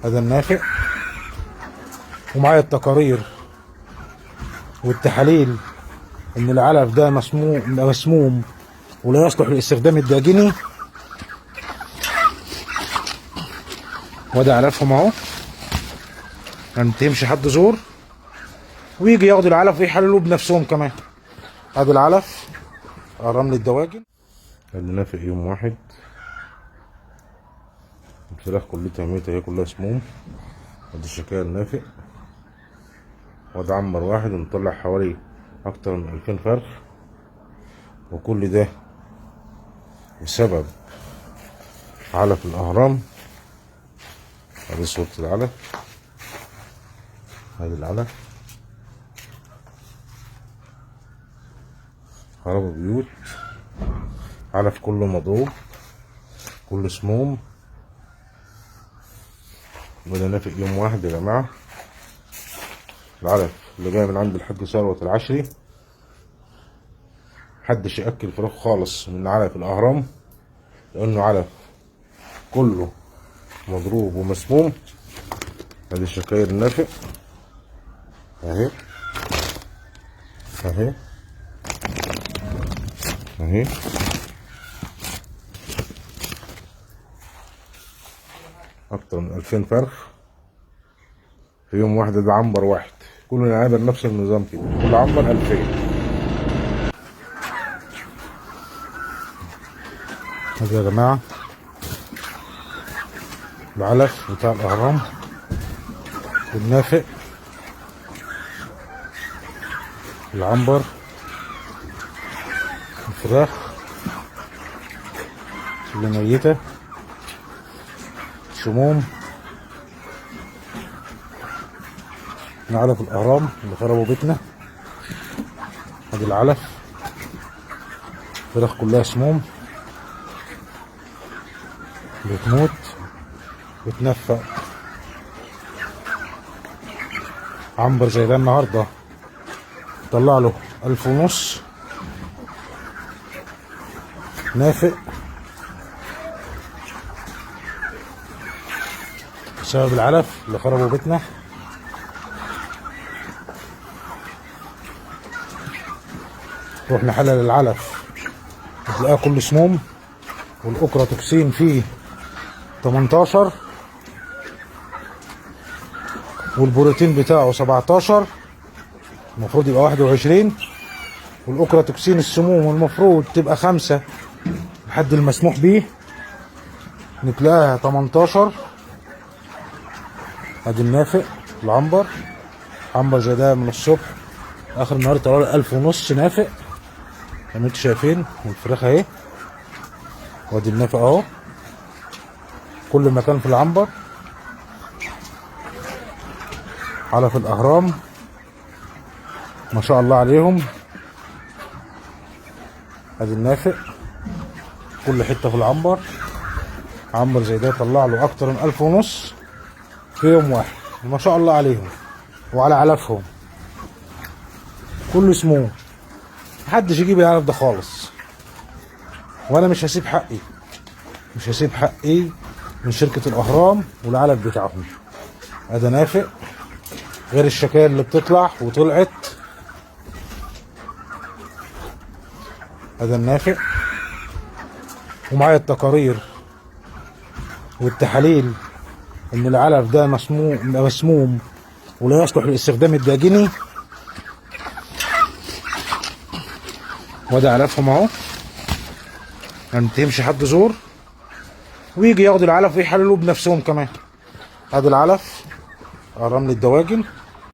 هذا النافق، ومعايا التقارير والتحاليل ان العلف ده مسموم ولا يصلح للاستخدام الداجني. وده علفهم اهو، ما تمشي حد زور ويجي ياخدوا العلف ويحللوه بنفسهم كمان. ادي العلف رمل الدواجن اللي نافق يوم واحد. الفراخ كلها ميتة، هي كلها سموم. ادي الشكاية النافق، وده عنبر واحد ونطلع حوالي اكتر من 2000 فرخ، وكل ده بسبب علف الاهرام. ادي صورة العلف، ادي العلف خراب بيوت، علف كله مضروب، كله سموم. وده نافق يوم واحد يا جماعة. العلف اللي جاي من عند الحاج ثروت العشري، محدش ياكل فراخ خالص من علف الاهرام لانه علف كله مضروب ومسموم. ادي الشكاير النافق اهي اهي اهي، اكتر من 2000 فرخ في يوم واحد. ده عنبر واحد، كلنا عامل نفس النظام كده، كل عنبر 2000. هذا يا جماعة العلف بتاع الاهرام والنافق، العنبر، الفراخ اللي ميتة، سموم، علف الاهرام اللي خربوا بيتنا. ادي العلف، الفراخ كلها سموم بتموت وتنفق. عنبر زي ده النهارده طلع له 1500 نافق بسبب العلف اللي خربوا بيتنا. نروح نحلل العلف هتلاقيه كله سموم، والاوكرا توكسين فيه 18، والبروتين بتاعه 17، المفروض يبقى 21، والاوكرا توكسين السموم المفروض تبقى 5 لحد المسموح بيه، نتلاقيها 18. ادي النافق العنبر، عنبر زي ده من الصبح اخر النهار طلع له 1500 نافق زي ما انتوا شايفين. والفراخ اهي، وادي النافق اهو، كل مكان في العنبر. علف الاهرام ما شاء الله عليهم. ادي النافق كل حته في العنبر. عنبر زي ده طلع له اكتر من 1500 في يوم واحد، ما شاء الله عليهم وعلى علفهم. كله سموم، محدش يجيب العلف ده خالص، وانا مش هسيب حقي، مش هسيب حقي من شركة الاهرام والعلف بتاعهم. هذا نافق غير الشكاير اللي بتطلع وطلعت. هذا النافق، ومعايا التقارير والتحاليل ان العلف ده مسموم ولا يصلح للاستخدام الداجني. وده علفهم اهو، ما تمشي حد زور ويجي ياخدوا العلف ويحللوه بنفسهم كمان. ادي العلف رمل الدواجن